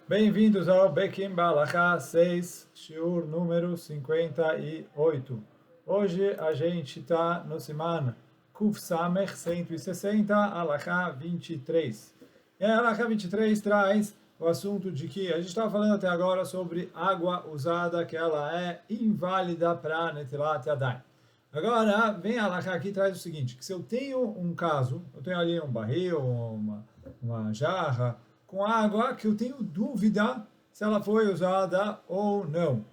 Bem-vindos ao Bekim Balacha 6, Shiur número 58. Hoje a gente está no Siman Kuf Samech 160, Alacha 23. E a Alacha 23 traz o assunto de que a gente estava falando até agora sobre água usada, que ela é inválida para Netilat Yadayim. Agora, vem a Alacha aqui e traz o seguinte, que se eu tenho um caso, eu tenho ali um barril, uma jarra, com água que eu tenho dúvida se ela foi usada ou não.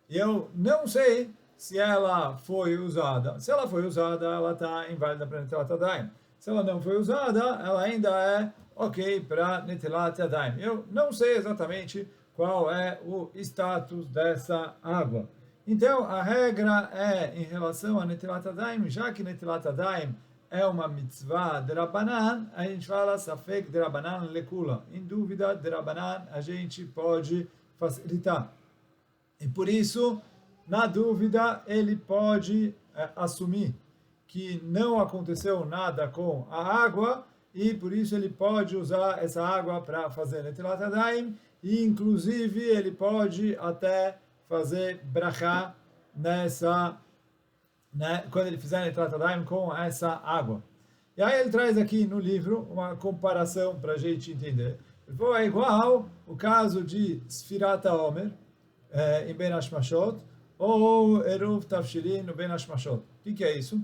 E eu não sei se ela foi usada. Se ela foi usada, ela está inválida para Netilat Yadayim. Se ela não foi usada, ela ainda é ok para Netilat Yadayim. Eu não sei exatamente qual é o status dessa água. Então, a regra é em relação a Netilat Yadayim, já que Netilat Yadayim é uma mitzvah de Rabbanan, a gente fala Safek de Rabbanan lekula. Em dúvida, de Rabbanan, a gente pode facilitar. E por isso, na dúvida, ele pode assumir que não aconteceu nada com a água, e por isso ele pode usar essa água para fazer Netilat Yadayim, e inclusive ele pode até fazer brachá nessa, né, quando ele fizer Netilat Yadayim com essa água. E aí ele traz aqui no livro uma comparação para a gente entender. É igual o caso de Sfirat HaOmer em Ben Hashmashot ou Eruv Tavshilin no Ben Hashmashot. O que é isso?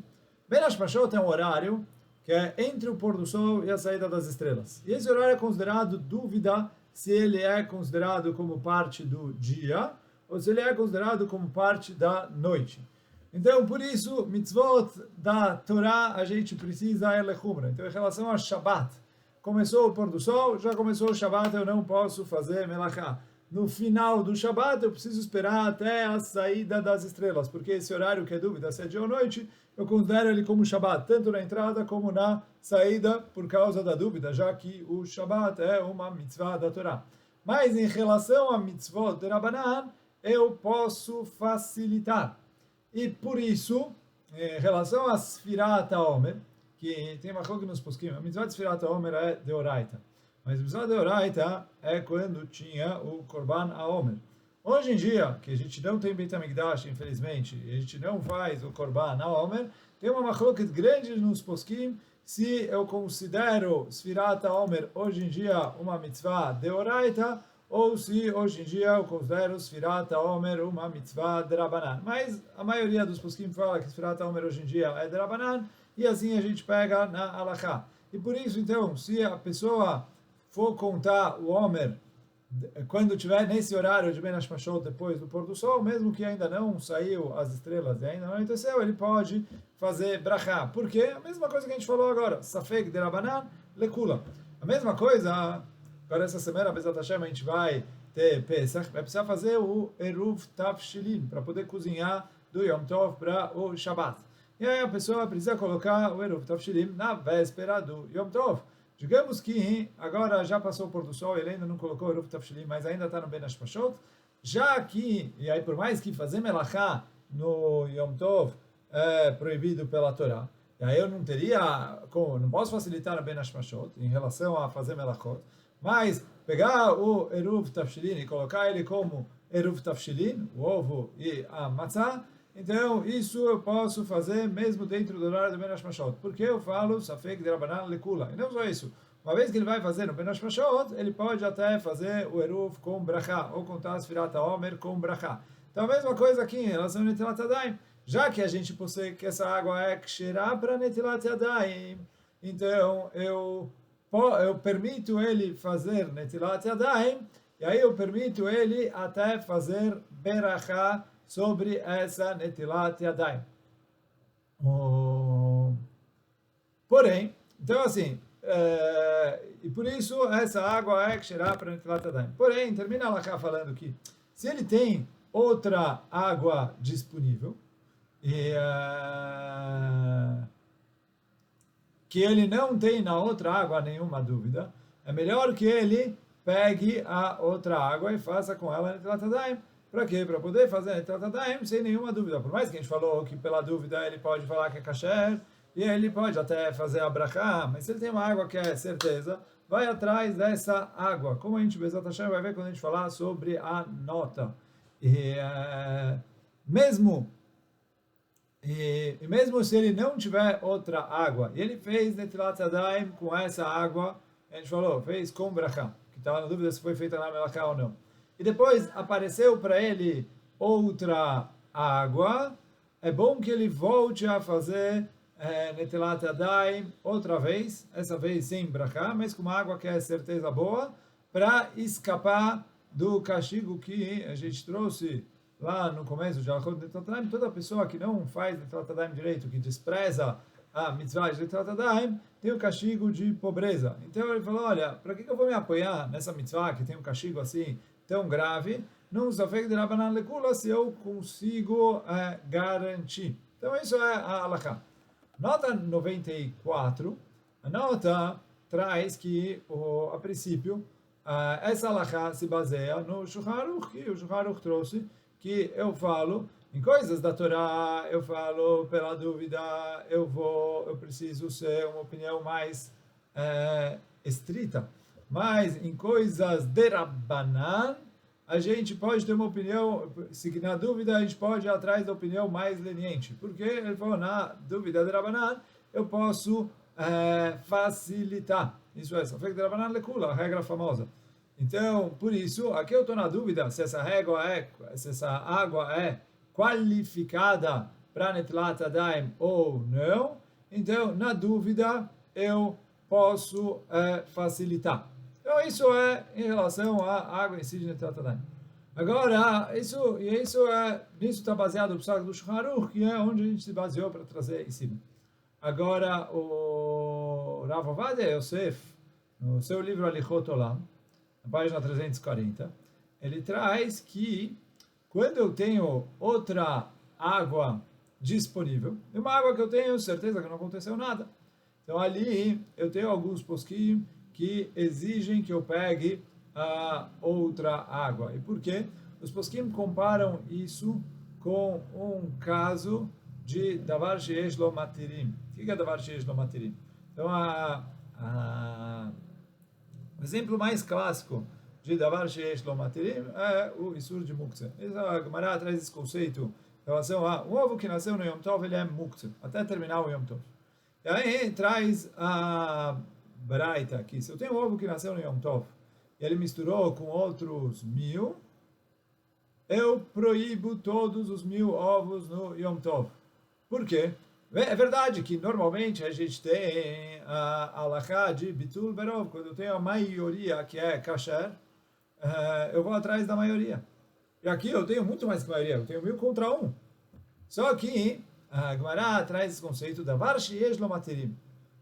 Ben Hashmashot é um horário que é entre o pôr do sol e a saída das estrelas. E esse horário é considerado dúvida se ele é considerado como parte do dia ou se ele é considerado como parte da noite. Então, por isso, mitzvot da Torá, a gente precisa elechumra. Então, em relação a Shabbat, começou o pôr do sol, já começou o Shabbat, eu não posso fazer melachá. No final do Shabbat, eu preciso esperar até a saída das estrelas, porque esse horário que é dúvida, se é dia ou noite, eu considero ele como Shabbat, tanto na entrada como na saída, por causa da dúvida, já que o Shabbat é uma mitzvah da Torá. Mas em relação a mitzvot de Rabbanan, eu posso facilitar. E por isso, em relação a Sfirat HaOmer, que tem uma coisa nos posquim, a mitzvah de Sfirat HaOmer é deoraita. Mas a mitzvah deoraita é quando tinha o Korban HaOmer. Hoje em dia, que a gente não tem Beit HaMikdash, infelizmente, e a gente não faz o Korban HaOmer, tem uma machloket grande nos posquim se eu considero Sfirat HaOmer hoje em dia uma mitzvah deoraita, ou se hoje em dia eu considero Sfirat HaOmer uma mitzvah de Rabbanan. Mas a maioria dos posquim fala que Sfirat HaOmer hoje em dia é de Rabbanan, e assim a gente pega na Halachá. E por isso, então, se a pessoa for contar o Omer quando tiver nesse horário de Ben Hashmashot, depois do pôr do sol, mesmo que ainda não saiu as estrelas e ainda não anoiteceu, ele pode fazer brachá. Por quê? A mesma coisa que a gente falou agora. Safek de Rabbanan, lekula. A mesma coisa, agora essa semana, Bezat Hashem, a gente vai ter Pesach, vai precisar fazer o Eruv Tavshilin, para poder cozinhar do Yom Tov para o Shabbat. E aí a pessoa precisa colocar o Eruv Tavshilin na véspera do Yom Tov. Digamos que agora já passou o pôr do sol, ele ainda não colocou o Eruv Tavshilin, mas ainda está no Ben Hashmashot, já que, e aí por mais que fazer melachá no Yom Tov é proibido pela Torá, e aí eu não teria, não posso facilitar no Ben Hashmashot em relação a fazer melachot, mas pegar o Eruv Tavshilin e colocar ele como Eruv Tavshilin, o ovo e a matzah, então isso eu posso fazer mesmo dentro do horário do Ben Hashmashot, porque eu falo Safek de Rabbanan lekula. E não só isso, uma vez que ele vai fazer no Ben Hashmashot, ele pode até fazer o Eruv com brachá, ou contar Sfirat HaOmer com brachá. Então a mesma coisa aqui em relação a Netilat Yadayim, já que a gente possui que essa água é ksherá para Netilat Yadayim, então eu permito ele fazer Netilat Yadayim, e aí eu permito ele até fazer berachá sobre essa Netilat Yadayim. Porém, então assim, e por isso essa água é ksherá para Netilat Yadayim. Porém, termina lá falando que se ele tem outra água disponível, e que ele não tem na outra água nenhuma dúvida, é melhor que ele pegue a outra água e faça com ela Netilat Yadayim. Para quê? Para poder fazer Netilat Yadayim sem nenhuma dúvida. Por mais que a gente falou que pela dúvida ele pode falar que é kasher, e ele pode até fazer a brachá, mas se ele tem uma água que é certeza, vai atrás dessa água. Como a gente, Bezat Hashem, vai ver quando a gente falar sobre a nota. E, mesmo mesmo se ele não tiver outra água, e ele fez Netilat Yadayim com essa água, a gente falou, fez com brachá, que estava na dúvida se foi feita na melachá ou não. E depois apareceu para ele outra água, é bom que ele volte a fazer Netilat Yadayim outra vez, essa vez sem brachá, mas com uma água que é certeza boa, para escapar do castigo que a gente trouxe lá no começo de Alachot Netilat Yadayim. Toda pessoa que não faz Netilat Yadayim direito, que despreza a mitzvah de Netilat Yadayim, tem o castigo de pobreza. Então ele falou, olha, para que eu vou me apoiar nessa mitzvah que tem um castigo assim tão grave, não safek de Rabanan lekula, se eu consigo garantir. Então isso é a halakha. Nota 94, a nota traz que, a princípio, essa halakha se baseia no Shulchan Aruch, que o Shulchan Aruch trouxe, que eu falo em coisas da Torá, eu falo pela dúvida, eu preciso ser uma opinião mais estrita, mas em coisas de Rabbanan, a gente pode ter uma opinião, se na dúvida a gente pode ir atrás da opinião mais leniente, porque ele falou, na dúvida de Rabbanan, eu posso facilitar, isso é, Safek de Rabbanan lekula, a regra famosa. Então, por isso, aqui eu estou na dúvida se essa água é qualificada para Netilat Yadayim ou não. Então, na dúvida, eu posso facilitar. Então, isso é em relação à água em si de Netilat Yadayim. Agora, nisso está baseado no Psaq do Shulchan Aruch, que é onde a gente se baseou para trazer em cima. Agora, o Rav Ovadia Yosef, no seu livro Alichot Olam, na página 340, ele traz que quando eu tenho outra água disponível, e uma água que eu tenho certeza que não aconteceu nada, então ali eu tenho alguns posquim que exigem que eu pegue a outra água. E por quê? Os posquim comparam isso com um caso de davar sheyesh lo matirim. O que é davar sheyesh lo matirim? Então, o exemplo mais clássico de davar sheyesh lo matirim é o isur de muktzah. A Gemara traz esse conceito em relação a um ovo que nasceu no Yom Tov, ele é muktzah, até terminar o Yom Tov. E aí traz a Braita aqui. Se eu tenho um ovo que nasceu no Yom Tov, e ele misturou com outros 1000, eu proíbo todos os 1000 ovos no Yom Tov. Por quê? É verdade que normalmente a gente tem a halakha de bitul berov, quando eu tenho a maioria que é kasher, eu vou atrás da maioria. E aqui eu tenho muito mais que maioria, eu tenho 1000 contra 1. Só que a Gemara traz esse conceito da var sheyesh lo matirim.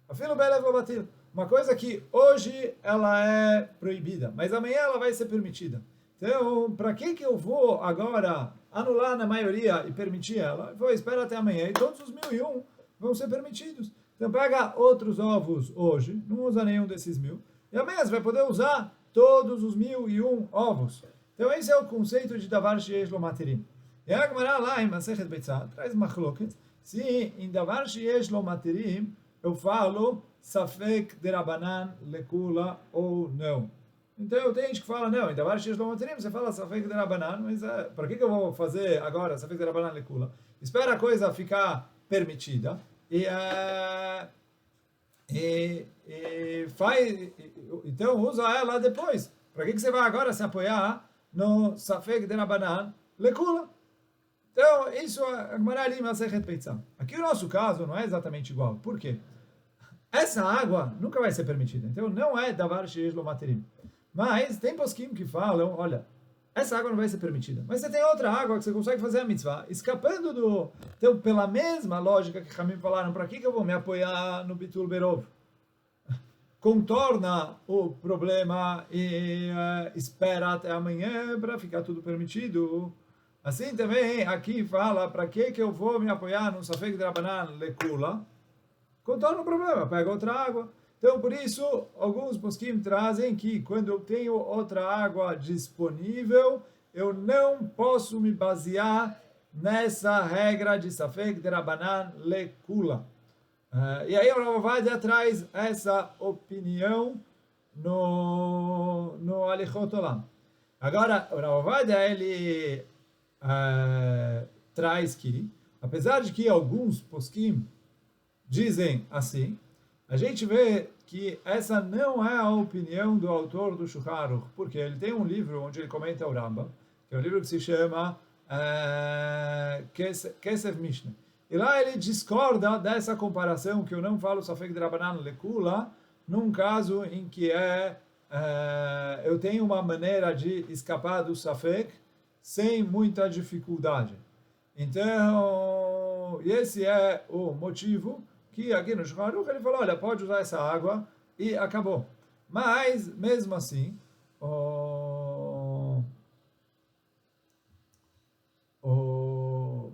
Afilo belev lo batil. Uma coisa que hoje ela é proibida, mas amanhã ela vai ser permitida. Então, para que eu vou agora anular na maioria e permitir ela? Eu vou esperar até amanhã e todos os 1001 vão ser permitidos. Então, pega outros ovos hoje, não usa nenhum desses 1000, e amanhã você vai poder usar todos os 1001 ovos. Então, esse é o conceito de davar sheyesh lo matirim. E a Gemara lá em Masechet Beitzah traz machloket, se em davar sheyesh lo matirim eu falo safek de Rabanan lekula ou não. Então tem gente que fala, não, em davar sheyesh lo matirim você fala safek de Rabanan, mas para que eu vou fazer agora safek de Rabanan lekula? Espera a coisa ficar permitida então usa ela depois. Para que você vai agora se apoiar no safek de Rabanan lekula? Então, isso é a Gemara ali em Masechet Beitzah. Aqui o nosso caso não é exatamente igual. Por quê? Essa água nunca vai ser permitida. Então, não é davar sheyesh lo matirim. Mas tem posquim que falam, olha, essa água não vai ser permitida. Mas você tem outra água que você consegue fazer a mitzvah, escapando do... Então, pela mesma lógica que Ramim falaram, para que eu vou me apoiar no Bitul Berov? Contorna o problema e espera até amanhã para ficar tudo permitido. Assim também, aqui fala, para que eu vou me apoiar no Safek de Rabanan lekula? Contorna o problema, pega outra água. Então, por isso, alguns posquim trazem que quando eu tenho outra água disponível, eu não posso me basear nessa regra de Safek de Rabanan lekula. E aí o Rav Ovadia traz essa opinião no Alichot Olam. Agora, o Rav Ovadia, ele traz que, apesar de que alguns poskim dizem assim, a gente vê que essa não é a opinião do autor do Shulchan Aruch, porque ele tem um livro onde ele comenta o Rambam, que é um livro que se chama Kesef Mishnah. E lá ele discorda dessa comparação que eu não falo Safek Drabanan Lekula, num caso em que eu tenho uma maneira de escapar do Safek sem muita dificuldade. Então, esse é o motivo que aqui no Shulchan Aruch ele falou, olha, pode usar essa água e acabou. Mas, mesmo assim,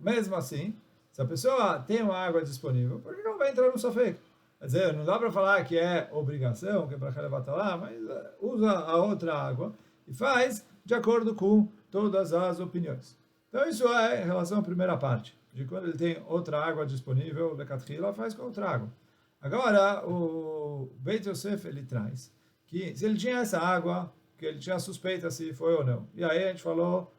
mesmo assim, se a pessoa tem uma água disponível, por que ela vai entrar no Safek? Quer dizer, não dá para falar que é obrigação, que é para levar lá, mas usa a outra água e faz de acordo com todas as opiniões. Então isso é em relação à primeira parte, de quando ele tem outra água disponível, lecatchila, faz com outra água. Agora, o Beit Yosef, ele traz que se ele tinha essa água, que ele tinha suspeita se foi ou não. E aí a gente falou,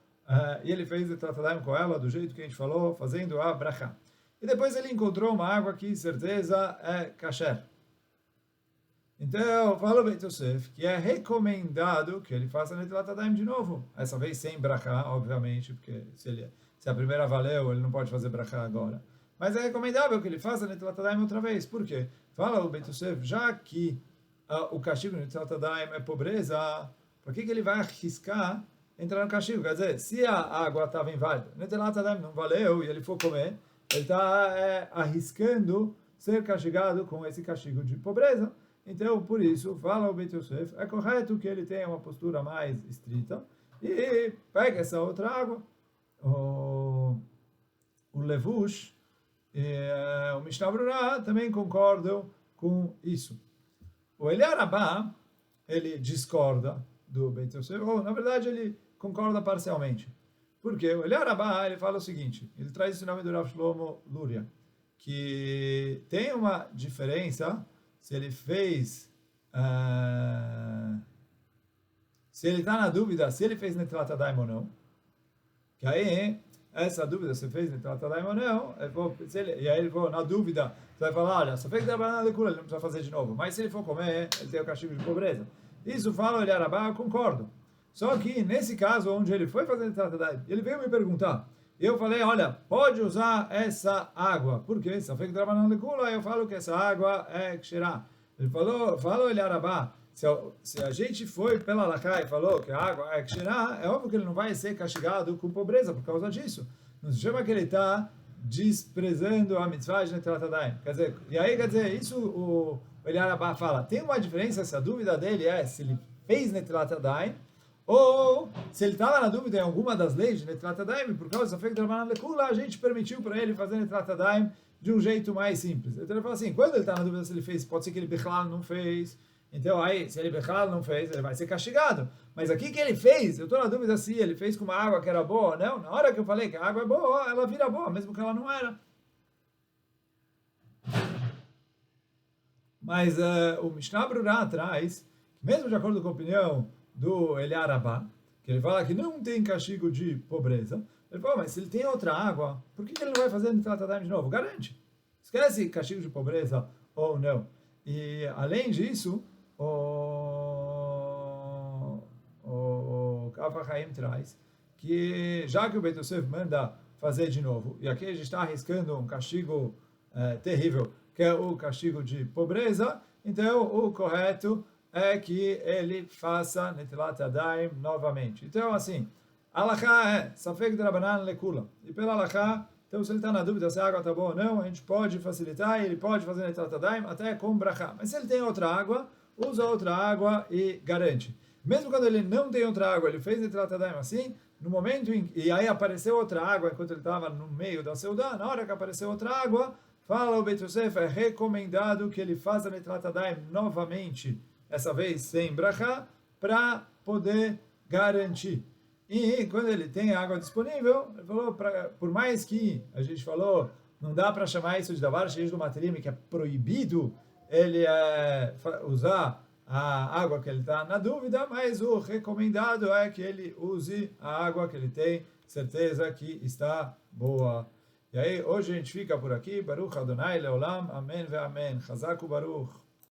e ele fez o tratadaim com ela, do jeito que a gente falou, fazendo a brachá. E depois ele encontrou uma água que, certeza, é kasher. Então, fala o Beit Yosef que é recomendado que ele faça Netilat Yadayim de novo. Essa vez sem brachá, obviamente, porque se a primeira valeu, ele não pode fazer brachá agora. Mas é recomendável que ele faça Netilat Yadayim outra vez. Por quê? Fala o Beit Yosef, já que o castigo no Netilat Yadayim é pobreza, por que ele vai arriscar entrar no castigo? Quer dizer, se a água estava inválida, Netilat Yadayim não valeu e ele for comer, ele está arriscando ser castigado com esse castigo de pobreza. Então, por isso, fala o Beit Yosef, é correto que ele tenha uma postura mais estrita e pega essa outra água. O Levush e o Mishnah Brura também concordam com isso. O Eliar Rabá, ele discorda do Beit Yosef, ou na verdade ele concorda parcialmente. Porque o Eliar Rabá, ele fala o seguinte, ele traz esse nome do Rav Shlomo Luria, que tem uma diferença se ele fez, se ele está na dúvida se ele fez Netilat Yadayim ou não, que aí, essa dúvida se fez Netilat Yadayim ou não, e aí ele for na dúvida, você vai falar, olha, só fez Drabanan Lekula, ele não precisa fazer de novo, mas se ele for comer, ele tem o castigo de pobreza. Isso fala o Eliar Rabá, eu concordo. Só que, nesse caso, onde ele foi fazer Netilat Yadayim, ele veio me perguntar, eu falei, olha, pode usar essa água. Por quê? Se eu fico trabalhando de cula, eu falo que essa água é ksherá. Ele falou ele Arabá, se a gente foi pela Lakai e falou que a água é ksherá, é óbvio que ele não vai ser castigado com pobreza por causa disso. Não se chama que ele está desprezando a mitzvah de Netilat Yadayim. Quer dizer, isso o Eli Arabá fala. Tem uma diferença se a dúvida dele é se ele fez Netilat Yadayim, ou, se ele estava na dúvida em alguma das leis de Netilat Yadayim, por causa do Drabanan Lekula, a gente permitiu para ele fazer Netilat Yadayim de um jeito mais simples. Então ele fala assim, quando ele está na dúvida se ele fez, pode ser que ele Bechlal não fez, então aí, se ele Bechlal não fez, ele vai ser castigado. Mas aqui que ele fez, eu estou na dúvida se ele fez com uma água que era boa ou não, na hora que eu falei que a água é boa, ela vira boa, mesmo que ela não era. Mas o Mishnah Brura traz, mesmo de acordo com a opinião do Eliar Rabá, que ele fala que não tem castigo de pobreza. Ele fala, mas se ele tem outra água, por que ele não vai fazer Netilat Yadayim de novo? Garante. Esquece castigo de pobreza ou não. E, além disso, o Kaf HaChaim traz que, já que o Beit Yosef manda fazer de novo, e aqui a gente está arriscando um castigo terrível, que é o castigo de pobreza, então o correto é que ele faça Netilat Yadayim novamente. Então, assim, Halachá é Safek Drabanan Lekula. E pela Halachá, então se ele está na dúvida se a água está boa ou não, a gente pode facilitar e ele pode fazer Netilat Yadayim até com brachá. Mas se ele tem outra água, usa outra água e garante. Mesmo quando ele não tem outra água, ele fez Netilat Yadayim assim, no momento em e aí apareceu outra água enquanto ele estava no meio da seudá, na hora que apareceu outra água, fala o Beit Yosef, é recomendado que ele faça Netilat Yadayim novamente, essa vez sem brachá, para poder garantir. E quando ele tem água disponível, ele falou, por mais que a gente falou, não dá para chamar isso de davar sheish do matrim, que é proibido ele usar a água que ele está na dúvida, mas o recomendado é que ele use a água que ele tem certeza que está boa. E aí, hoje a gente fica por aqui. Baruch Adonai Leolam. Amém ve Amém. Chazak Baruch.